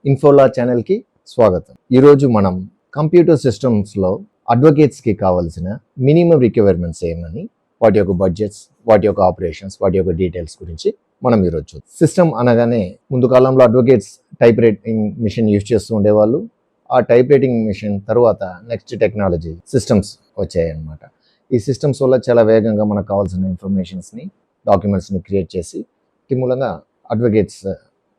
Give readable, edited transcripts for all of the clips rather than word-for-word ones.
ఇన్ఫోలా ఛానల్కి స్వాగతం. ఈరోజు మనం కంప్యూటర్ సిస్టమ్స్లో అడ్వకేట్స్కి కావాల్సిన మినిమం రిక్వైర్మెంట్స్ ఏమని, వాటి యొక్క బడ్జెట్స్, వాటి యొక్క ఆపరేషన్స్, వాటి యొక్క డీటెయిల్స్ గురించి మనం ఈరోజు చూద్దాం. సిస్టమ్ అనగానే ముందు కాలంలో advocates type writing machine use చేస్తూ ఉండేవాళ్ళు. ఆ టైప్ రైటింగ్ మిషన్ తర్వాత నెక్స్ట్ టెక్నాలజీ సిస్టమ్స్ వచ్చాయన్నమాట. ఈ సిస్టమ్స్ వల్ల చాలా వేగంగా మనకు కావాల్సిన ఇన్ఫర్మేషన్స్ని, డాక్యుమెంట్స్ని క్రియేట్ చేసి మూలంగా అడ్వకేట్స్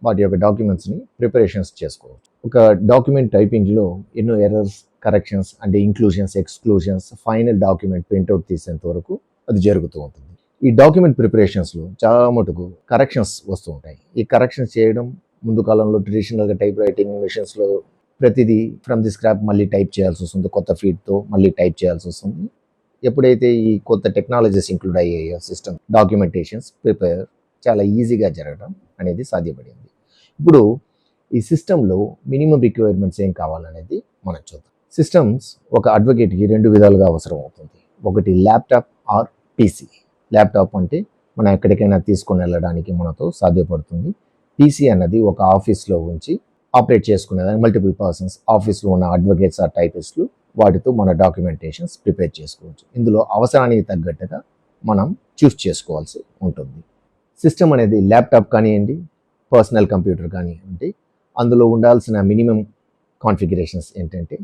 వాటి యొక్క డాక్యుమెంట్స్ని ప్రిపరేషన్స్ చేసుకోవచ్చు. ఒక డాక్యుమెంట్ టైపింగ్లో ఎన్నో ఎర్రర్స్, కరెక్షన్స్ అంటే inclusions, exclusions, final document printout తీసేంత వరకు అది జరుగుతూ ఉంటుంది. ఈ డాక్యుమెంట్ ప్రిపరేషన్స్లో చాలా మటుకు కరెక్షన్స్ వస్తూ ఉంటాయి. ఈ కరెక్షన్స్ చేయడం ముందు కాలంలో ట్రెడిషనల్గా టైప్ రైటింగ్ మిషన్స్లో ప్రతిదీ ఫ్రమ్ ది స్క్రాప్ మళ్ళీ టైప్ చేయాల్సి వస్తుంది, కొత్త ఫీడ్తో మళ్ళీ టైప్ చేయాల్సి వస్తుంది. ఎప్పుడైతే ఈ కొత్త టెక్నాలజీస్ ఇంక్లూడ్ అయ్యాయో సిస్టమ్ డాక్యుమెంటేషన్స్ ప్రిపేర్ చాలా ఈజీగా జరగడం అనేది సాధ్యపడింది. ఇప్పుడు ఈ సిస్టంలో మినిమం రిక్వైర్మెంట్స్ ఏం కావాలనేది మనం చూద్దాం. సిస్టమ్స్ ఒక అడ్వకేట్కి రెండు విధాలుగా అవసరం అవుతుంది. ఒకటి ల్యాప్టాప్ ఆర్ పీసీ. ల్యాప్టాప్ అంటే మనం ఎక్కడికైనా తీసుకొని వెళ్ళడానికి మనతో సాధ్యపడుతుంది. పీసీ అన్నది ఒక ఆఫీస్లో ఉంచి ఆపరేట్ చేసుకునేదాన్ని మల్టిపుల్ పర్సన్స్, ఆఫీస్లో ఉన్న అడ్వకేట్స్ ఆర్ టైపిస్టులు వాటితో మన డాక్యుమెంటేషన్స్ ప్రిపేర్ చేసుకోవచ్చు. ఇందులో అవసరానికి తగ్గట్టుగా మనం చూస్ చేసుకోవాల్సి ఉంటుంది. సిస్టమ్ అనేది ల్యాప్టాప్ కానివ్వండి, పర్సనల్ కంప్యూటర్ కానివ్వండి, అందులో ఉండాల్సిన మినిమం కాన్ఫిగరేషన్స్ ఏంటంటే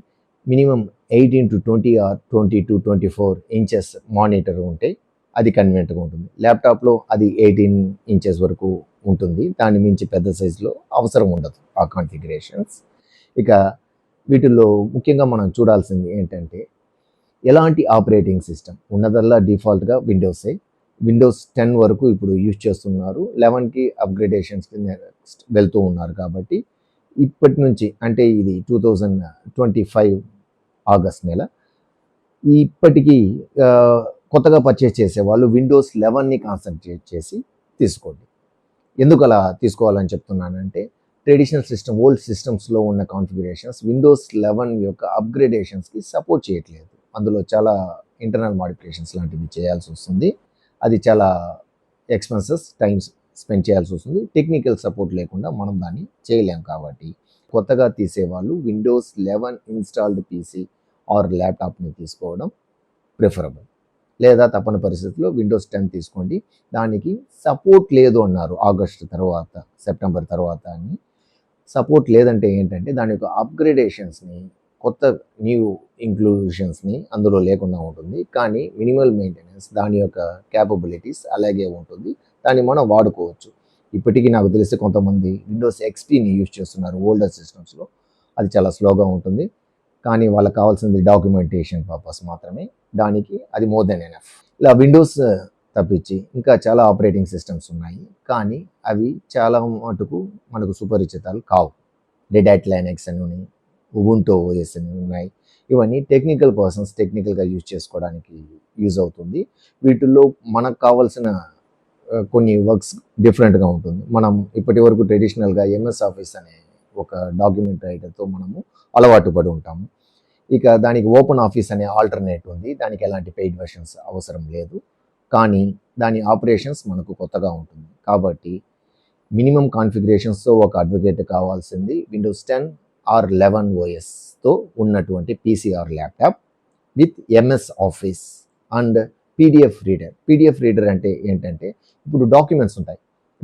మినిమం 18-20 ఆర్ 20-24 ఇంచెస్ మానిటర్ ఉంటే అది కన్వీనియంట్గా ఉంటుంది. ల్యాప్టాప్లో అది 18 ఇంచెస్ వరకు ఉంటుంది. దాని మించి పెద్ద సైజులో అవసరం ఉండదు ఆ కాన్ఫిగరేషన్స్. ఇక వీటిల్లో ముఖ్యంగా మనం చూడాల్సింది ఏంటంటే ఎలాంటి ఆపరేటింగ్ సిస్టమ్ ఉన్నదల్లా డిఫాల్ట్గా విండోస్ 10 వరకు ఇప్పుడు యూజ్ చేస్తున్నారు. 11కి అప్గ్రేడేషన్స్కి వెళ్తూ ఉన్నారు. కాబట్టి ఇప్పటి నుంచి అంటే ఇది 2025 ఆగస్ట్ నెల, ఇప్పటికీ కొత్తగా పర్చేస్ చేసేవాళ్ళు విండోస్ 11ని కాన్సన్ట్రేట్ చేసి తీసుకోండి. ఎందుకు అలా తీసుకోవాలని చెప్తున్నానంటే ట్రెడిషనల్ సిస్టమ్, ఓల్డ్ సిస్టమ్స్లో ఉన్న కాన్ఫిగరేషన్స్ విండోస్ 11 యొక్క అప్గ్రేడేషన్స్కి సపోర్ట్ చేయట్లేదు. అందులో చాలా ఇంటర్నల్ మాడిఫికేషన్స్ లాంటివి చేయాల్సి వస్తుంది. అది చాలా ఎక్స్పెన్సెస్, టైమ్స్ స్పెండ్ చేయాల్సి వస్తుంది. టెక్నికల్ సపోర్ట్ లేకుండా మనం దాన్ని చేయలేం. కాబట్టి కొత్తగా తీసేవాళ్ళు విండోస్ 11 ఇన్స్టాల్డ్ పీసీ ఆర్ ల్యాప్టాప్ని తీసుకోవడం ప్రిఫరబుల్. లేదా తప్పని పరిస్థితుల్లో విండోస్ 10 తీసుకోండి. దానికి సపోర్ట్ లేదు అన్నారు ఆగస్టు తర్వాత, సెప్టెంబర్ తర్వాత అని. సపోర్ట్ లేదంటే ఏంటంటే దాని యొక్క అప్గ్రేడేషన్స్ని, కొత్త న్యూ ఇంక్లూషన్స్ని అందులో లేకుండా ఉంటుంది. కానీ మినిమల్ మెయింటెనెన్స్, దాని యొక్క క్యాపబిలిటీస్ అలాగే ఉంటుంది. దాన్ని మనం వాడుకోవచ్చు. ఇప్పటికీ నాకు తెలిసి కొంతమంది విండోస్ ఎక్స్పీని యూజ్ చేస్తున్నారు ఓల్డర్ సిస్టమ్స్లో. అది చాలా స్లోగా ఉంటుంది. కానీ వాళ్ళకి కావాల్సింది డాక్యుమెంటేషన్ పర్పస్ మాత్రమే. దానికి అది మోర్ దెన్ ఎనఫ్. ఇలా విండోస్ తప్పించి ఇంకా చాలా ఆపరేటింగ్ సిస్టమ్స్ ఉన్నాయి. కానీ అవి చాలా మటుకు మనకు సుపరిచితాలు కావు. రెడ్ హ్యాట్ లైనక్స్ అని ఉన్నాయి, ఉబుంటూ ఓఎస్ అని ఉన్నాయి. ఇవన్నీ టెక్నికల్ పర్సన్స్ టెక్నికల్గా యూజ్ చేసుకోవడానికి యూజ్ అవుతుంది. వీటిల్లో మనకు కావాల్సిన కొన్ని వర్క్స్ డిఫరెంట్గా ఉంటుంది. మనం ఇప్పటి వరకు ట్రెడిషనల్గా ఎంఎస్ ఆఫీస్ అనే ఒక డాక్యుమెంట్ రైటర్తో మనము అలవాటు పడి ఉంటాము. ఇక దానికి ఓపెన్ ఆఫీస్ అనే ఆల్టర్నేట్ ఉంది. దానికి ఎలాంటి పెయిడ్ వెర్షన్స్ అవసరం లేదు. కానీ దాని ఆపరేషన్స్ మనకు కొత్తగా ఉంటుంది. కాబట్టి మినిమం కాన్ఫిగరేషన్స్తో ఒక అడ్వకేట్ కావాల్సింది విండోస్ 10 ఆర్ 11 ఓఎస్తో ఉన్నటువంటి PC are laptop with MS office and PDF reader. PDF reader అంటే ఏంటంటే ఇప్పుడు డాక్యుమెంట్స్ ఉంటాయి.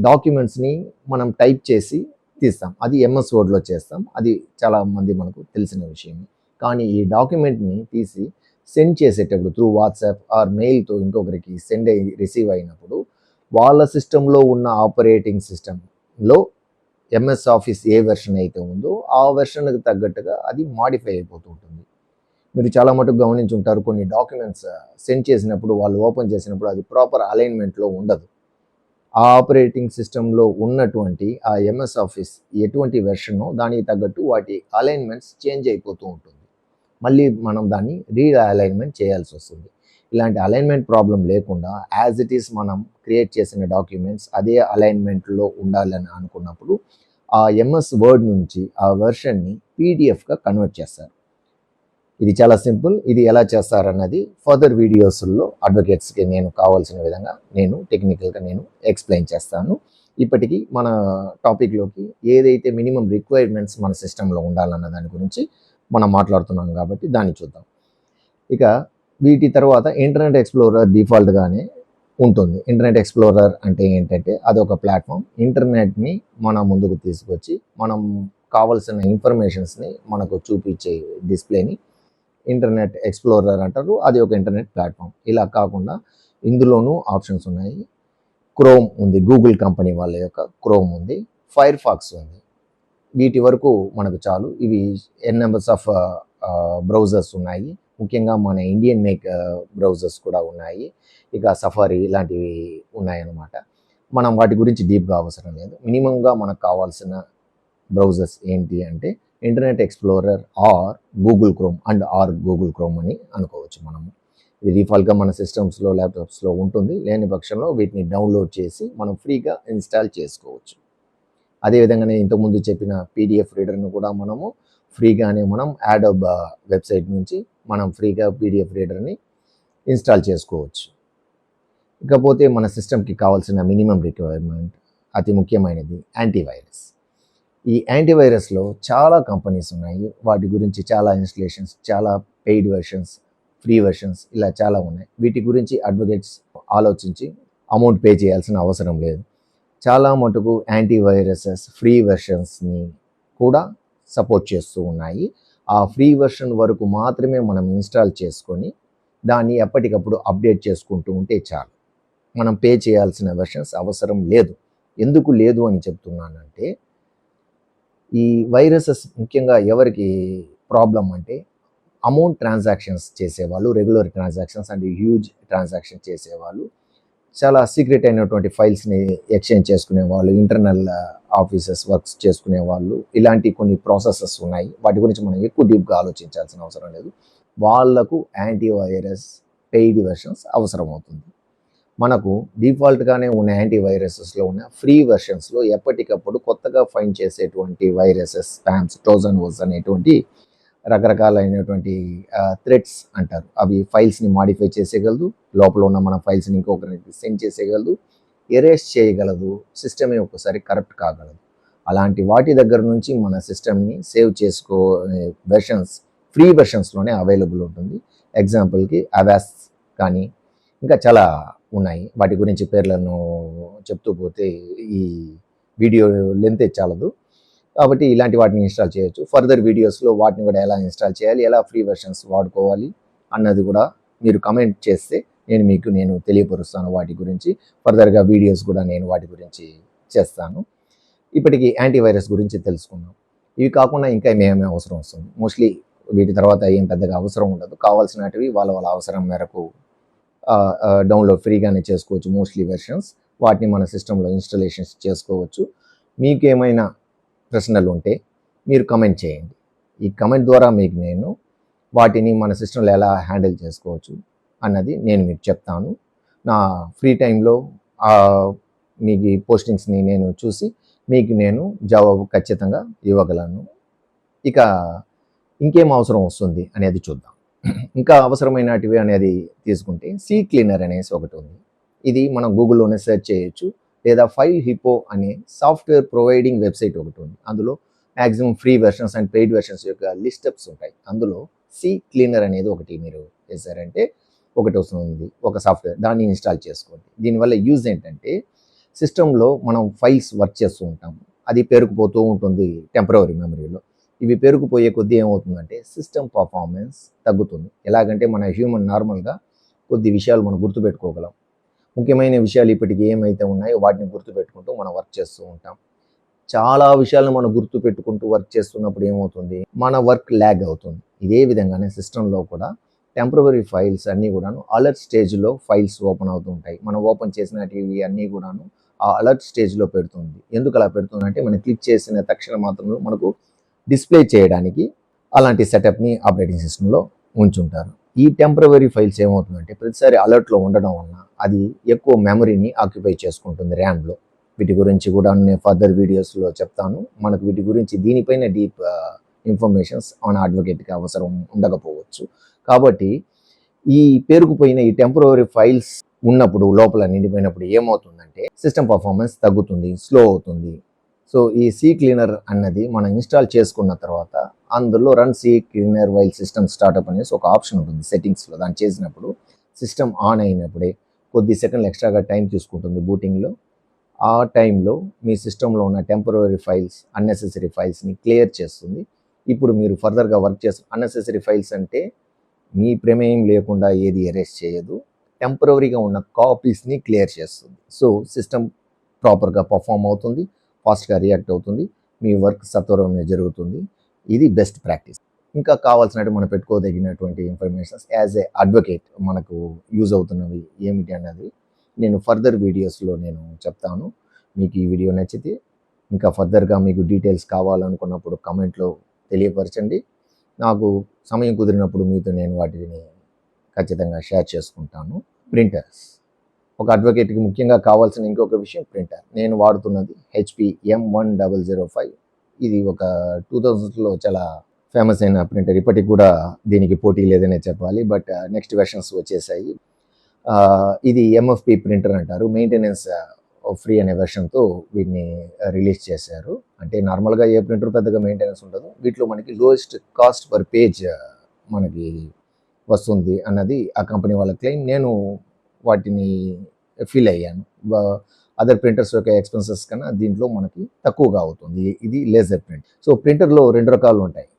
డాక్యుమెంట్స్ని మనం టైప్ చేసి తీస్తాం. అది ఎంఎస్ వర్డ్లో చేస్తాం. అది చాలామంది మనకు తెలిసిన విషయం. కానీ ఈ డాక్యుమెంట్ని తీసి సెండ్ చేసేటప్పుడు త్రూ వాట్సాప్ ఆర్ మెయిల్తో ఇంకొకరికి రిసీవ్ అయినప్పుడు వాళ్ళ సిస్టంలో ఉన్న ఆపరేటింగ్ సిస్టంలో ఎంఎస్ ఆఫీస్ ఏ వెర్షన్ అయితే ఉందో ఆ వెర్షన్కి తగ్గట్టుగా అది మాడిఫై అయిపోతూ ఉంటుంది. మీరు చాలా మటుకు గమనించి ఉంటారు. కొన్ని డాక్యుమెంట్స్ సెండ్ చేసినప్పుడు వాళ్ళు ఓపెన్ చేసినప్పుడు అది ప్రాపర్ అలైన్మెంట్లో ఉండదు. ఆ ఆపరేటింగ్ సిస్టంలో ఉన్నటువంటి ఆ ఎంఎస్ ఆఫీస్ ఎటువంటి వెర్షనో దానికి తగ్గట్టు వాటి అలైన్మెంట్స్ చేంజ్ అయిపోతూ ఉంటుంది. మళ్ళీ మనం దాన్ని రీఅలైన్మెంట్ చేయాల్సి వస్తుంది. ఇలాంటి అలైన్మెంట్ ప్రాబ్లం లేకుండా యాజ్ ఇట్ ఈస్ మనం క్రియేట్ చేసిన డాక్యుమెంట్స్ అదే అలైన్మెంట్లో ఉండాలని అనుకున్నప్పుడు ఆ ఎంఎస్ వర్డ్ నుంచి ఆ వెర్షన్ని పీడిఎఫ్గా కన్వర్ట్ చేస్తారు. ఇది చాలా సింపుల్. ఇది ఎలా చేస్తారన్నది ఫర్దర్ వీడియోస్లో అడ్వకేట్స్కి నేను కావాల్సిన విధంగా నేను టెక్నికల్గా ఎక్స్ప్లెయిన్ చేస్తాను. ఇప్పటికీ మన టాపిక్లోకి ఏదైతే మినిమం రిక్వైర్మెంట్స్ మన సిస్టంలో ఉండాలన్న దాని గురించి మనం మాట్లాడుతున్నాం కాబట్టి దాన్ని చూద్దాం. ఇక వీటి తర్వాత ఇంటర్నెట్ ఎక్స్ప్లోరర్ డిఫాల్ట్గానే ఉంటుంది. ఇంటర్నెట్ ఎక్స్ప్లోరర్ అంటే ఏంటంటే అదొక ప్లాట్ఫామ్. ఇంటర్నెట్ని మన ముందుకు తీసుకొచ్చి మనం కావాల్సిన ఇన్ఫర్మేషన్స్ని మనకు చూపించే డిస్ప్లేని ఇంటర్నెట్ ఎక్స్ప్లోరర్ అంటారు. అది ఒక ఇంటర్నెట్ ప్లాట్ఫామ్. ఇలా కాకుండా ఇందులోనూ ఆప్షన్స్ ఉన్నాయి. క్రోమ్ ఉంది, గూగుల్ కంపెనీ వాళ్ళ యొక్క క్రోమ్ ఉంది, ఫైర్ ఫాక్స్ ఉంది. వీటి వరకు మనకు చాలు. ఇవి ఎన్ నెంబర్స్ ఆఫ్ బ్రౌజర్స్ ఉన్నాయి. ముఖ్యంగా మన ఇండియన్ మేక్ బ్రౌజర్స్ కూడా ఉన్నాయి. ఇక సఫారీ ఇలాంటివి ఉన్నాయన్నమాట. మనం వాటి గురించి డీప్గా అవసరం లేదు. మినిమంగా మనకు కావాల్సిన బ్రౌజర్స్ ఏంటి అంటే internet explorer are Google chrome are Google chrome అని అనుకోవచ్చు మనము. ఇది డిఫాల్ట్గా మన సిస్టమ్స్లో ల్యాప్టాప్స్లో ఉంటుంది. లేని పక్షంలో వీటిని డౌన్లోడ్ చేసి మనం ఫ్రీగా ఇన్స్టాల్ చేసుకోవచ్చు. అదేవిధంగానే ఇంతకుముందు చెప్పిన పీడిఎఫ్ రీడర్ను కూడా మనము ఫ్రీగానే మనం యాడోబ్ వెబ్సైట్ నుంచి మనం ఫ్రీగా పీడిఎఫ్ రీడర్ని ఇన్స్టాల్ చేసుకోవచ్చు. ఇకపోతే మన సిస్టమ్కి కావాల్సిన మినిమం రిక్వైర్మెంట్ అతి ముఖ్యమైనది యాంటీవైరస్. ఈ యాంటీవైరస్లో చాలా కంపెనీస్ ఉన్నాయి. వాటి గురించి చాలా ఇన్స్టలేషన్స్, చాలా పెయిడ్ వెర్షన్స్, ఫ్రీ వెర్షన్స్ ఇలా చాలా ఉన్నాయి. వీటి గురించి అడ్వకేట్స్ ఆలోచించి అమౌంట్ పే చేయాల్సిన అవసరం లేదు. చాలా మటుకు యాంటీవైరసెస్ ఫ్రీ వెర్షన్స్ని కూడా సపోర్ట్ చేస్తూ ఉన్నాయి. ఆ ఫ్రీ వెర్షన్ వరకు మాత్రమే మనం ఇన్స్టాల్ చేసుకొని దాన్ని ఎప్పటికప్పుడు అప్డేట్ చేసుకుంటూ ఉంటే చాలు. మనం పే చేయాల్సిన వెర్షన్స్ అవసరం లేదు. ఎందుకు లేదు అని చెప్తున్నానంటే ఈ వైరసెస్ ముఖ్యంగా ఎవరికి ప్రాబ్లం అంటే అమౌంట్ ట్రాన్సాక్షన్స్ చేసేవాళ్ళు, regular transactions and huge transaction చేసేవాళ్ళు, చాలా సీక్రెట్ అయినటువంటి ఫైల్స్ని ఎక్స్చేంజ్ చేసుకునే వాళ్ళు, ఇంటర్నల్ ఆఫీసెస్ వర్క్స్ చేసుకునే వాళ్ళు, ఇలాంటి కొన్ని ప్రాసెసెస్ ఉన్నాయి. వాటి గురించి మనం ఎక్కువ డీప్గా ఆలోచించాల్సిన అవసరం లేదు. వాళ్లకు యాంటీవైరస్ పెయిడ్ వెర్షన్స్ అవసరం అవుతుంది. మనకు డిఫాల్ట్గానే ఉన్న యాంటీవైరసెస్లో ఉన్న ఫ్రీ వెర్షన్స్లో ఎప్పటికప్పుడు కొత్తగా ఫైండ్ చేసేటువంటి వైరసెస్, స్పామ్స్, ట్రోజన్ హోల్స్ అనేటువంటి రకరకాలైనటువంటి థ్రెడ్స్ అంటారు. అవి ఫైల్స్ని మాడిఫై చేసేయగలదు, లోపల ఉన్న మన ఫైల్స్ని ఇంకొకరికి సెండ్ చేసేయగలదు, ఎరేస్ చేయగలదు, సిస్టమే ఒక్కసారి కరప్ట్ కాగలదు. అలాంటి వాటి దగ్గర నుంచి మన సిస్టమ్ని సేవ్ చేసుకో వెర్షన్స్ ఫ్రీ వెర్షన్స్లోనే అవైలబుల్ ఉంటుంది. ఎగ్జాంపుల్కి అవాస్ కానీ ఇంకా చాలా ఉన్నాయి. వాటి గురించి పేర్లను చెప్తూ పోతే ఈ వీడియో లెంత్ చాలదు. కాబట్టి ఇలాంటి వాటిని ఇన్స్టాల్ చేయొచ్చు. ఫర్దర్ వీడియోస్లో వాటిని కూడా ఎలా ఇన్స్టాల్ చేయాలి, ఎలా ఫ్రీ వెర్షన్స్ వాడుకోవాలి అన్నది కూడా మీరు కమెంట్ చేస్తే నేను తెలియపరుస్తాను. వాటి గురించి ఫర్దర్గా వీడియోస్ కూడా నేను వాటి గురించి చేస్తాను. ఇప్పటికీ యాంటీవైరస్ గురించి తెలుసుకున్నాం. ఇవి కాకుండా ఇంకా ఏమేమి అవసరం వస్తుంది. మోస్ట్లీ వీటి తర్వాత ఏం పెద్దగా అవసరం ఉండదు. కావాల్సినటివి వాళ్ళ అవసరం మేరకు డౌన్లోడ్ ఫ్రీగానే చేసుకోవచ్చు. మోస్ట్లీ వెర్షన్స్ వాటిని మన సిస్టంలో ఇన్స్టాలేషన్స్ చేసుకోవచ్చు. మీకు ఏమైనా ప్రశ్నలు ఉంటే మీరు కమెంట్ చేయండి. ఈ కమెంట్ ద్వారా మీకు నేను వాటిని మన సిస్టంలో ఎలా హ్యాండిల్ చేసుకోవచ్చు అన్నది నేను మీకు చెప్తాను. నా ఫ్రీ టైంలో మీకు ఈ పోస్టింగ్స్ని నేను చూసి మీకు నేను జవాబు ఖచ్చితంగా ఇవ్వగలను. ఇక ఇంకేం అవసరం వస్తుంది అనేది చూద్దాం. ఇంకా అవసరమైనటివి అనేది తీసుకుంటే సీ క్లీనర్ అనేసి ఒకటి ఉంది. ఇది మనం గూగుల్లోనే సెర్చ్ చేయొచ్చు. లేదా ఫైల్ హిపో అనే సాఫ్ట్వేర్ ప్రొవైడింగ్ వెబ్సైట్ ఒకటి ఉంది. అందులో maximum free versions and paid versions యొక్క లిస్టప్స్ ఉంటాయి. అందులో సీ క్లీనర్ అనేది ఒకటి మీరు చేశారంటే ఒకటి వస్తుంది, ఒక సాఫ్ట్వేర్. దాన్ని ఇన్స్టాల్ చేసుకోండి. దీనివల్ల యూజ్ ఏంటంటే సిస్టంలో మనం ఫైల్స్ వర్క్ చేస్తూ ఉంటాం. అది పేరుకుపోతూ ఉంటుంది టెంపరరీ మెమరీలో. ఇవి పేరుకుపోయే కొద్దీ ఏమవుతుందంటే సిస్టమ్ పర్ఫార్మెన్స్ తగ్గుతుంది. ఎలాగంటే మన హ్యూమన్ నార్మల్గా కొద్ది విషయాలు మనం గుర్తుపెట్టుకోగలం. ముఖ్యమైన విషయాలు ఇప్పటికీ ఏమైతే ఉన్నాయో వాటిని గుర్తుపెట్టుకుంటూ మనం వర్క్ చేస్తూ ఉంటాం. చాలా విషయాలను మనం గుర్తుపెట్టుకుంటూ వర్క్ చేస్తున్నప్పుడు ఏమవుతుంది, మన వర్క్ ల్యాగ్ అవుతుంది. ఇదే విధంగానే సిస్టంలో కూడా టెంపరరీ ఫైల్స్ అన్నీ కూడాను అలర్ట్ స్టేజ్లో ఫైల్స్ ఓపెన్ అవుతూ ఉంటాయి. మనం ఓపెన్ చేసినవి అన్నీ కూడాను ఆ అలర్ట్ స్టేజ్లో పెడుతుంది. ఎందుకు అలా పెడుతుందంటే మనం క్లిక్ చేసిన తక్షణ మాత్రంలో మనకు డిస్ప్లే చేయడానికి అలాంటి సెటప్ని ఆపరేటింగ్ సిస్టంలో ఉంచుంటారు. ఈ టెంపరరీ ఫైల్స్ ఏమవుతుందంటే ప్రతిసారి అలర్ట్లో ఉండడం వలన అది ఎక్కువ మెమరీని ఆక్యుపై చేసుకుంటుంది ర్యామ్లో. వీటి గురించి కూడా నేను ఫర్దర్ వీడియోస్లో చెప్తాను. మనకు వీటి గురించి దీనిపైన డీప్ ఇన్ఫర్మేషన్స్ మన అడ్వకేట్కి అవసరం ఉండకపోవచ్చు. కాబట్టి ఈ పేరుకుపోయిన ఈ టెంపరరీ ఫైల్స్ ఉన్నప్పుడు లోపల నిండిపోయినప్పుడు ఏమవుతుందంటే సిస్టమ్ పర్ఫార్మెన్స్ తగ్గుతుంది, స్లో అవుతుంది. సో ఈ సీ క్లీనర్ అన్నది మనం ఇన్స్టాల్ చేసుకున్న తర్వాత అందులో run CCleaner while system startup అనేసి ఒక ఆప్షన్ ఉంటుంది సెట్టింగ్స్లో. దాన్ని చేసినప్పుడు సిస్టమ్ ఆన్ అయినప్పుడే కొద్ది సెకండ్లు ఎక్స్ట్రాగా టైం తీసుకుంటుంది బూటింగ్లో. ఆ టైంలో మీ సిస్టంలో ఉన్న టెంపరరీ ఫైల్స్, అన్నెసెసరీ ఫైల్స్ని క్లియర్ చేస్తుంది. ఇప్పుడు మీరు ఫర్దర్గా వర్క్ చేస్తారు. అన్నెసెసరీ ఫైల్స్ అంటే మీ ప్రమేయం లేకుండా ఏది ఎరేస్ చేయదు, టెంపరరీగా ఉన్న కాపీస్ని క్లియర్ చేస్తుంది. సో సిస్టమ్ ప్రాపర్గా పర్ఫామ్ అవుతుంది, ఫాస్ట్గా రియాక్ట్ అవుతుంది, మీ వర్క్ సత్వరంగా జరుగుతుంది. ఇది బెస్ట్ ప్రాక్టీస్. ఇంకా కావాల్సినట్టు మనం పెట్టుకోదగినటువంటి ఇన్ఫర్మేషన్స్ యాజ్ ఏ అడ్వకేట్ మనకు యూజ్ అవుతున్నవి ఏమిటి అన్నది నేను ఫర్దర్ వీడియోస్లో నేను చెప్తాను. మీకు ఈ వీడియో నచ్చితే ఇంకా ఫర్దర్గా మీకు డీటెయిల్స్ కావాలనుకున్నప్పుడు కమెంట్లో తెలియపరచండి. నాకు సమయం కుదిరినప్పుడు మీతో నేను వాటిని ఖచ్చితంగా షేర్ చేసుకుంటాను. ప్రింటర్స్ ఒక అడ్వకేట్కి ముఖ్యంగా కావాల్సిన ఇంకొక విషయం ప్రింటర్. నేను వాడుతున్నది HP M1005. ఇది ఒక 2000లో చాలా ఫేమస్ అయిన ప్రింటర్. ఇప్పటికి కూడా దీనికి పోటీ లేదనే చెప్పాలి, బట్ నెక్స్ట్ వెర్షన్స్ వచ్చేసాయి. ఇది MFP ప్రింటర్ అంటారు, మెయింటెనెన్స్ ఫ్రీ అనే వెర్షన్తో వీటిని రిలీజ్ చేశారు. అంటే నార్మల్గా ఏ ప్రింటర్ పెద్దగా మెయింటెనెన్స్ ఉండదు, వీటిలో మనకి లోయెస్ట్ కాస్ట్ పర్ పేజ్ మనకి వస్తుంది అన్నది ఆ కంపెనీ వాళ్ళ క్లెయిమ్. నేను వాటిని ఫీల్ అయ్యాను. అదర్ ప్రింటర్స్ యొక్క ఎక్స్పెన్సెస్ కన్నా దీంట్లో మనకి తక్కువగా అవుతుంది. ఇది లేజర్ ప్రింట్. సో ప్రింటర్లో 2 రకాలు ఉంటాయి,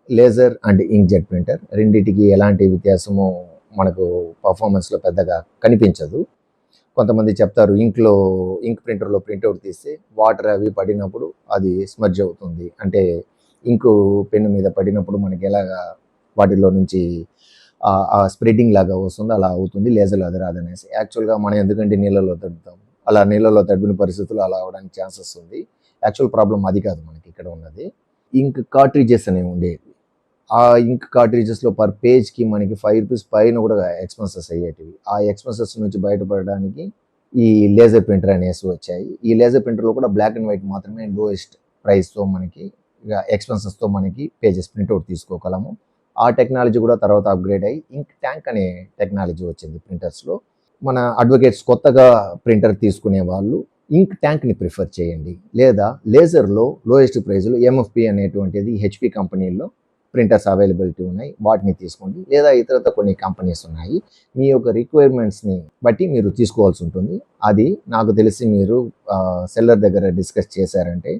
లేజర్ అండ్ ఇంక్జెట్ ప్రింటర్. రెండింటికి ఎలాంటి వ్యత్యాసమో మనకు పర్ఫార్మెన్స్లో పెద్దగా కనిపించదు. కొంతమంది చెప్తారు ఇంక్ ప్రింటర్లో ప్రింట్అవుట్ తీస్తే వాటర్ అవి పడినప్పుడు అది స్మర్జ్ అవుతుంది, అంటే ఇంకు పెన్ను మీద పడినప్పుడు మనకి ఎలాగా వాటిలో నుంచి ఆ స్ప్రెడ్డింగ్ లాగా వస్తుంది, అలా అవుతుంది. లేజర్లో అది రాదనేసి. యాక్చువల్గా మనం ఎందుకంటే నీళ్ళలో తడుపుతాం, అలా నీళ్ళలో తడిపిన పరిస్థితులు అలా అవడానికి ఛాన్సెస్ ఉంది. యాక్చువల్ ప్రాబ్లం అది కాదు మనకి ఇక్కడ ఉన్నది. ఇంక్ కార్ట్రిడ్జెస్ అనేవి ఉండేవి. ఆ ఇంక్ కార్ట్రిడ్జెస్లో పర్ పేజ్కి మనకి ₹5 పైన కూడా ఎక్స్పెన్సెస్ అయ్యేటివి. ఆ ఎక్స్పెన్సెస్ నుంచి బయటపడడానికి ఈ లేజర్ ప్రింటర్ అనేసి వచ్చాయి. ఈ లేజర్ ప్రింటర్లో కూడా బ్లాక్ అండ్ వైట్ మాత్రమే లోయెస్ట్ ప్రైస్తో మనకి ఎక్స్పెన్సెస్తో మనకి పేజెస్ ప్రింట్అవుట్ తీసుకోగలము. ఆ టెక్నాలజీ కూడా తర్వాత అప్గ్రేడ్ అయ్యి ఇంక్ ట్యాంక్ అనే టెక్నాలజీ వచ్చింది ప్రింటర్స్లో. మన అడ్వకేట్స్ కొత్తగా ప్రింటర్ తీసుకునే వాళ్ళు ఇంక్ ట్యాంక్ని ప్రిఫర్ చేయండి, లేదా లేజర్లో లోయెస్ట్ ప్రైజ్లో MFP అనేటువంటిది HP కంపెనీల్లో ప్రింటర్స్ అవైలబిలిటీ ఉన్నాయి, వాటిని తీసుకోండి. లేదా ఇతరత కొన్ని కంపెనీస్ ఉన్నాయి, మీ యొక్క రిక్వైర్మెంట్స్ని బట్టి మీరు తీసుకోవాల్సి ఉంటుంది. అది నాకు తెలిసి మీరు సెల్లర్ దగ్గర డిస్కస్ చేశారంటే,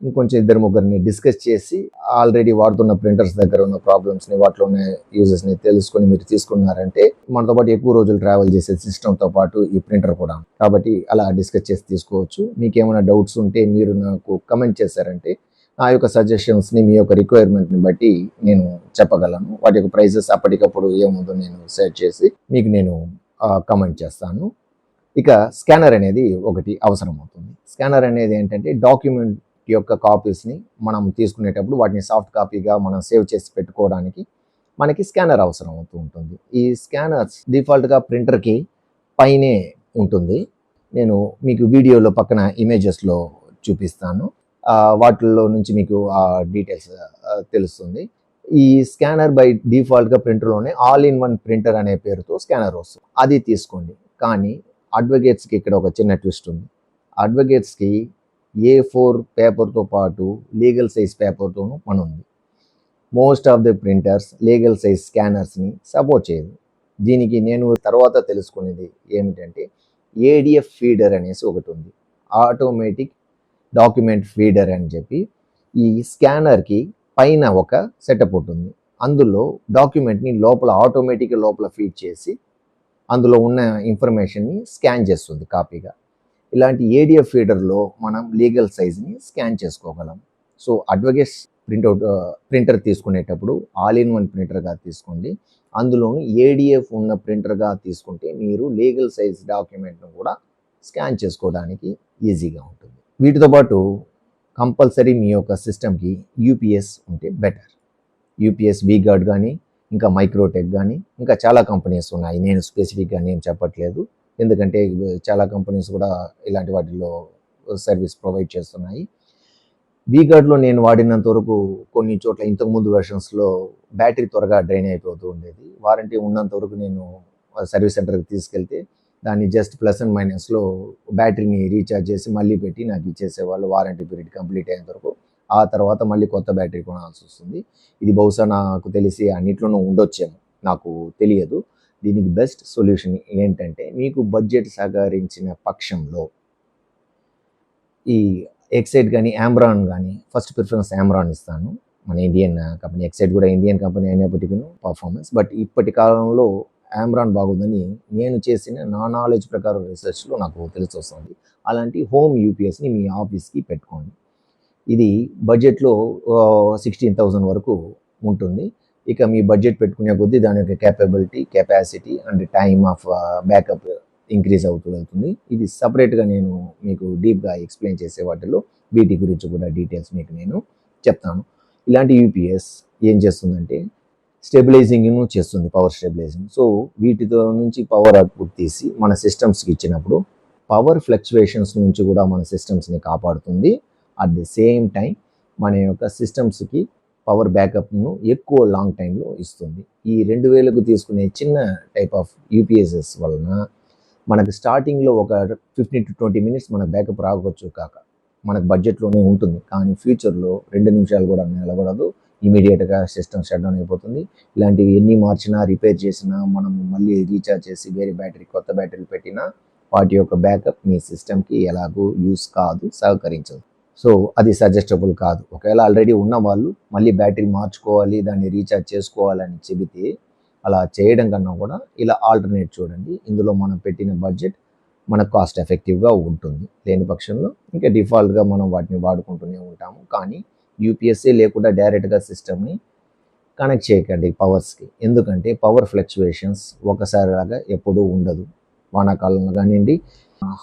ఇంకొంచెం 2-3 డిస్కస్ చేసి ఆల్రెడీ వాడుతున్న ప్రింటర్స్ దగ్గర ఉన్న ప్రాబ్లమ్స్ని, వాటిలో ఉన్న యూజెస్ని తెలుసుకొని మీరు తీసుకున్నారంటే మనతో పాటు ఎక్కువ రోజులు ట్రావెల్ చేసే సిస్టమ్తో పాటు ఈ ప్రింటర్ కూడా. కాబట్టి అలా డిస్కస్ చేసి తీసుకోవచ్చు. మీకు ఏమైనా డౌట్స్ ఉంటే మీరు నాకు కమెంట్ చేశారంటే నా యొక్క సజెషన్స్ని మీ యొక్క రిక్వైర్మెంట్ని బట్టి నేను చెప్పగలను. వాటి యొక్క ప్రైజెస్ అప్పటికప్పుడు ఏముందో నేను సెర్చ్ చేసి మీకు నేను కమెంట్ చేస్తాను. ఇక స్కానర్ అనేది ఒకటి అవసరం అవుతుంది. స్కానర్ అనేది ఏంటంటే డాక్యుమెంట్ యొక్క కాపీస్ని మనం తీసుకునేటప్పుడు వాటిని సాఫ్ట్ కాపీగా మనం సేవ్ చేసి పెట్టుకోవడానికి మనకి స్కానర్ అవసరం అవుతూ ఉంటుంది. ఈ స్కానర్స్ డిఫాల్ట్గా ప్రింటర్కి పైనే ఉంటుంది. నేను మీకు వీడియోలో పక్కన ఇమేజెస్లో చూపిస్తాను, వాటిల్లో నుంచి మీకు ఆ డీటెయిల్స్ తెలుస్తుంది. ఈ స్కానర్ బై డిఫాల్ట్గా ప్రింటర్లోనే ఆల్ ఇన్ వన్ ప్రింటర్ అనే పేరుతో స్కానర్ వస్తుంది, అది తీసుకోండి. కానీ అడ్వకేట్స్కి ఇక్కడ ఒక చిన్న ట్విస్ట్ ఉంది. అడ్వకేట్స్కి A4 పేపర్తో పాటు లీగల్ సైజ్ పేపర్తోనూ పని ఉంది. Most of the printers legal size స్కానర్స్ని సపోర్ట్ చేయదు. దీనికి నేను తర్వాత తెలుసుకునేది ఏమిటంటే ADF ఫీడర్ అనేసి ఒకటి ఉంది, ఆటోమేటిక్ డాక్యుమెంట్ ఫీడర్ అని చెప్పి. ఈ స్కానర్కి పైన ఒక సెటప్ ఉంటుంది, అందులో డాక్యుమెంట్ని ఆటోమేటిక్గా లోపల ఫీడ్ చేసి అందులో ఉన్న ఇన్ఫర్మేషన్ని స్కాన్ చేస్తుంది కాపీగా. ఇలాంటి ADF ఫీడర్లో మనం లీగల్ సైజ్ని స్కాన్ చేసుకోగలం. సో అడ్వకేట్స్ ప్రింటర్ తీసుకునేటప్పుడు ఆల్ ఇన్ వన్ ప్రింటర్గా తీసుకోండి. అందులోనూ ADF ఉన్న ప్రింటర్గా తీసుకుంటే మీరు లీగల్ సైజ్ డాక్యుమెంట్ను కూడా స్కాన్ చేసుకోవడానికి ఈజీగా ఉంటుంది. వీటితో పాటు కంపల్సరీ మీ యొక్క సిస్టమ్కి UPS ఉంటే బెటర్. UPS V-Guard కానీ, ఇంకా మైక్రోటెక్ కానీ, ఇంకా చాలా కంపెనీస్ ఉన్నాయి. నేను స్పెసిఫిక్గా నేను చెప్పట్లేదు, ఎందుకంటే చాలా కంపెనీస్ కూడా ఇలాంటి వాటిల్లో సర్వీస్ ప్రొవైడ్ చేస్తున్నాయి. V-Guardలో నేను వాడినంత వరకు కొన్ని చోట్ల ఇంతకుముందు వెర్షన్స్లో బ్యాటరీ త్వరగా డ్రైన్ అయిపోతూ ఉండేది. వారంటీ ఉన్నంత వరకు నేను సర్వీస్ సెంటర్కి తీసుకెళ్తే దాన్ని జస్ట్ ప్లస్ అండ్ మైనస్లో బ్యాటరీని రీఛార్జ్ చేసి మళ్ళీ పెట్టి నాకు ఇచ్చేసేవాళ్ళు వారంటీ పీరియడ్ కంప్లీట్ అయ్యేంత వరకు. ఆ తర్వాత మళ్ళీ కొత్త బ్యాటరీ కొనాల్సి వస్తుంది. ఇది బహుశా నాకు తెలిసి అన్నిట్లోనూ ఉండొచ్చేమో, నాకు తెలియదు. దీనికి బెస్ట్ సొల్యూషన్ ఏంటంటే, మీకు బడ్జెట్ సహకరించిన పక్షంలో ఈ ఎక్సైట్ కానీ ఆంబ్రాన్ కానీ ఫస్ట్ ప్రిఫరెన్స్ ఆంబ్రాన్ ఇస్తాను. మన ఇండియన్ కంపెనీ, ఎక్సైట్ కూడా ఇండియన్ కంపెనీ అయినప్పటికీ పర్ఫార్మెన్స్, బట్ ఇప్పటి కాలంలో ఆంబ్రాన్ బాగుందని నేను చేసిన నా నాలెడ్జ్ ప్రకారం రీసెర్చ్లో నాకు తెలిసి వస్తుంది. అలాంటి హోమ్ యూపీఎస్ని మీ ఆఫీస్కి పెట్టుకోండి. ఇది బడ్జెట్లో 16,000 వరకు ఉంటుంది. ఇక మీ బడ్జెట్ పెట్టుకునే కొద్దీ దాని యొక్క capability, capacity and time of backup increase అవుతూ వెళ్తుంది. ఇది సపరేట్గా నేను మీకు డీప్గా ఎక్స్ప్లెయిన్ చేసే వాటిలో వీటి గురించి కూడా డీటెయిల్స్ మీకు నేను చెప్తాను. ఇలాంటి యూపీఎస్ ఏం చేస్తుందంటే స్టెబిలైజింగ్ను చేస్తుంది, పవర్ స్టెబిలైజింగ్. సో వీటితో నుంచి పవర్ అవుట్పుట్ తీసి మన సిస్టమ్స్కి ఇచ్చినప్పుడు పవర్ ఫ్లక్చువేషన్స్ నుంచి కూడా మన సిస్టమ్స్ని కాపాడుతుంది. అట్ ది సేమ్ టైం మన యొక్క సిస్టమ్స్కి పవర్ బ్యాకప్ను ఎక్కువ లాంగ్ టైంలో ఇస్తుంది. ఈ 2000కు తీసుకునే చిన్న టైప్ ఆఫ్ యూపీఎస్ఎస్ వలన మనకు స్టార్టింగ్లో ఒక 15 to 20 minutes మనకు బ్యాకప్ రావచ్చు కాక మనకు బడ్జెట్లోనే ఉంటుంది. కానీ ఫ్యూచర్లో 2 నిమిషాలు కూడా నిలబడదు, ఇమీడియట్గా సిస్టమ్ షట్ డౌన్ అయిపోతుంది. ఇలాంటివి ఎన్ని మార్చినా, రిపేర్ చేసినా, మనం మళ్ళీ రీఛార్జ్ చేసి వేరే బ్యాటరీ, కొత్త బ్యాటరీలు పెట్టినా వాటి యొక్క బ్యాకప్ మీ సిస్టమ్కి ఎలాగూ యూస్ కాదు, సహకరించదు. సో అది సజెస్టబుల్ కాదు. ఒకవేళ ఆల్రెడీ ఉన్న వాళ్ళు మళ్ళీ బ్యాటరీ మార్చుకోవాలి, దాన్ని రీఛార్జ్ చేసుకోవాలని చెబితే అలా చేయడం కన్నా కూడా ఇలా ఆల్టర్నేట్ చూడండి. ఇందులో మనం పెట్టిన బడ్జెట్ మనకు కాస్ట్ ఎఫెక్టివ్గా ఉంటుంది. లేని పక్షంలో ఇంకా డిఫాల్ట్గా మనం వాటిని వాడుకుంటూనే ఉంటాము. కానీ యూపీఎస్ఏ లేకుండా డైరెక్ట్గా సిస్టమ్ని కనెక్ట్ చేయకండి పవర్స్కి. ఎందుకంటే పవర్ ఫ్లక్చువేషన్స్ ఒకసారి లాగా ఎప్పుడూ ఉండదు. వానాకాలంలో కానివ్వండి,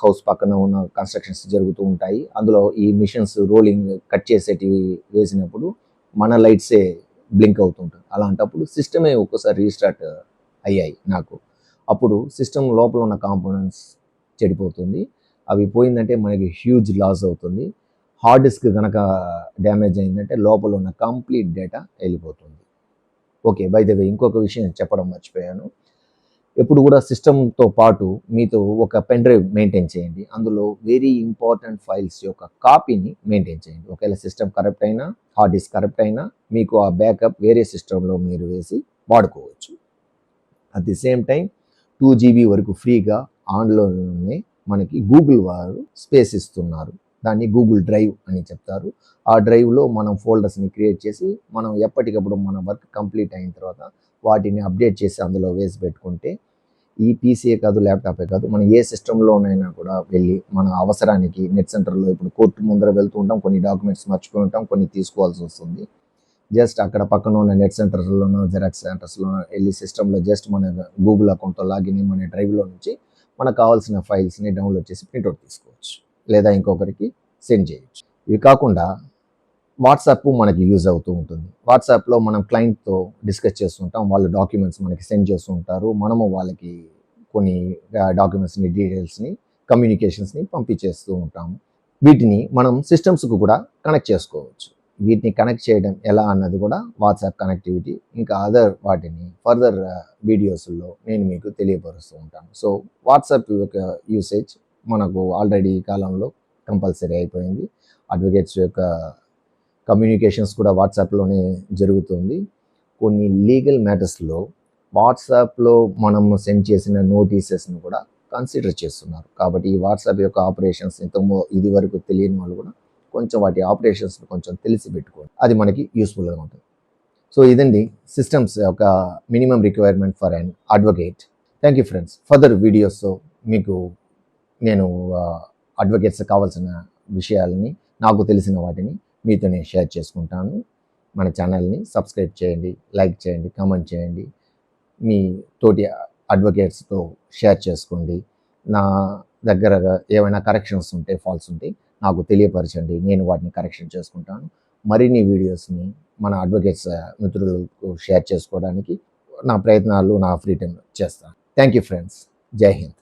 హౌస్ పక్కన ఉన్న కన్స్ట్రక్షన్స్ జరుగుతూ ఉంటాయి. అందులో ఈ మిషన్స్ రోలింగ్ కట్ చేసేటివి వేసినప్పుడు మన లైట్సే బ్లింక్ అవుతుంటుంది. అలాంటప్పుడు సిస్టమే ఒక్కోసారి రీస్టార్ట్ అయ్యాయి నాకు. అప్పుడు సిస్టమ్ లోపల ఉన్న కాంపోనెంట్స్ చెడిపోతుంది. అవి పోయిందంటే మనకి హ్యూజ్ లాస్ అవుతుంది. హార్డ్ డిస్క్ కనుక డ్యామేజ్ అయిందంటే లోపల ఉన్న కంప్లీట్ డేటా వెళ్ళిపోతుంది. ఓకే, బై ద వే ఇంకొక విషయం చెప్పడం మర్చిపోయాను. ఎప్పుడు కూడా సిస్టమ్తో పాటు మీతో ఒక పెన్ డ్రైవ్ మెయింటైన్ చేయండి. అందులో వెరీ ఇంపార్టెంట్ ఫైల్స్ యొక్క కాపీని మెయింటైన్ చేయండి. ఒకవేళ సిస్టమ్ కరప్ట్ అయినా, హార్డ్ డిస్క్ కరప్ట్ అయినా మీకు ఆ బ్యాకప్ వేరే సిస్టంలో మీరు వేసి వాడుకోవచ్చు. At the same time 2 GB వరకు ఫ్రీగా ఆన్లోనే మనకి గూగుల్ వారు స్పేస్ ఇస్తున్నారు. దాన్ని గూగుల్ డ్రైవ్ అని చెప్తారు. ఆ డ్రైవ్లో మనం ఫోల్డర్స్ని క్రియేట్ చేసి మనం ఎప్పటికప్పుడు మన వర్క్ కంప్లీట్ అయిన తర్వాత వాటిని అప్డేట్ చేసి అందులో వేసి పెట్టుకుంటే ఈ పీసీఏ కాదు, ల్యాప్టాపే కాదు, మనం ఏ సిస్టంలోనైనా కూడా వెళ్ళి మన అవసరానికి నెట్ సెంటర్లో ఇప్పుడు కోర్టు ముందర వెళ్తూ ఉంటాం, కొన్ని డాక్యుమెంట్స్ మర్చిపోయి ఉంటాం, కొన్ని తీసుకోవాల్సి వస్తుంది. జస్ట్ అక్కడ పక్కన ఉన్న నెట్ సెంటర్స్లోనో జెరాక్స్ సెంటర్స్లోనో వెళ్ళి సిస్టంలో జస్ట్ మన గూగుల్ అకౌంట్తో లాగిన్ మన డ్రైవ్లో నుంచి మనకు కావాల్సిన ఫైల్స్ని డౌన్లోడ్ చేసి ప్రింట్అవుట్ తీసుకోవచ్చు, లేదా ఇంకొకరికి సెండ్ చేయొచ్చు. ఇవి కాకుండా వాట్సాప్ మనకి యూజ్ అవుతూ ఉంటుంది. వాట్సాప్లో మనం క్లయింట్తో డిస్కస్ చేస్తుంటాం, వాళ్ళు డాక్యుమెంట్స్ మనకి సెండ్ చేస్తూ ఉంటారు, మనము వాళ్ళకి కొన్ని డాక్యుమెంట్స్ని, డీటెయిల్స్ని, కమ్యూనికేషన్స్ని పంపించేస్తూ ఉంటాము. వీటిని మనం సిస్టమ్స్కు కూడా కనెక్ట్ చేసుకోవచ్చు. వీటిని కనెక్ట్ చేయడం ఎలా అన్నది కూడా వాట్సాప్ కనెక్టివిటీ ఇంకా అదర్ వాటిని ఫర్దర్ వీడియోస్లో నేను మీకు తెలియపరుస్తూ ఉంటాను. సో వాట్సాప్ యొక్క యూసేజ్ మనకు ఆల్రెడీ ఈ కాలంలో కంపల్సరీ అయిపోయింది. అడ్వకేట్స్ యొక్క కమ్యూనికేషన్స్ కూడా వాట్సాప్లోనే జరుగుతుంది. కొన్ని లీగల్ మ్యాటర్స్లో వాట్సాప్లో మనం సెండ్ చేసిన నోటీసెస్ను కూడా కన్సిడర్ చేస్తున్నారు. కాబట్టి ఈ వాట్సాప్ యొక్క ఆపరేషన్స్ ఇది వరకు తెలియని వాళ్ళు కూడా కొంచెం వాటి ఆపరేషన్స్ని కొంచెం తెలిసి పెట్టుకోండి, అది మనకి యూస్ఫుల్గా ఉంటుంది. సో ఇదండి సిస్టమ్స్ యొక్క minimum requirement for an advocate. Thank you friends. Further వీడియోస్తో మీకు నేను అడ్వకేట్స్ కావాల్సిన విషయాలని, నాకు తెలిసిన వాటిని మీతోనే షేర్ చేసుకుంటాను. మన ఛానల్ని సబ్స్క్రైబ్ చేయండి, లైక్ చేయండి, కామెంట్ చేయండి, మీ తోటి అడ్వకేట్స్తో షేర్ చేసుకోండి. నా దగ్గర ఏమైనా కరెక్షన్స్ ఉంటే, ఫాల్స్ ఉంటే నాకు తెలియపరచండి, నేను వాటిని కరెక్షన్ చేసుకుంటాను. మరిన్ని వీడియోస్ని మన అడ్వకేట్స్ మిత్రులకు షేర్ చేసుకోవడానికి నా ప్రయత్నాలు నా ఫ్రీ టైంలో చేస్తాను. Thank you friends. జై హింద్.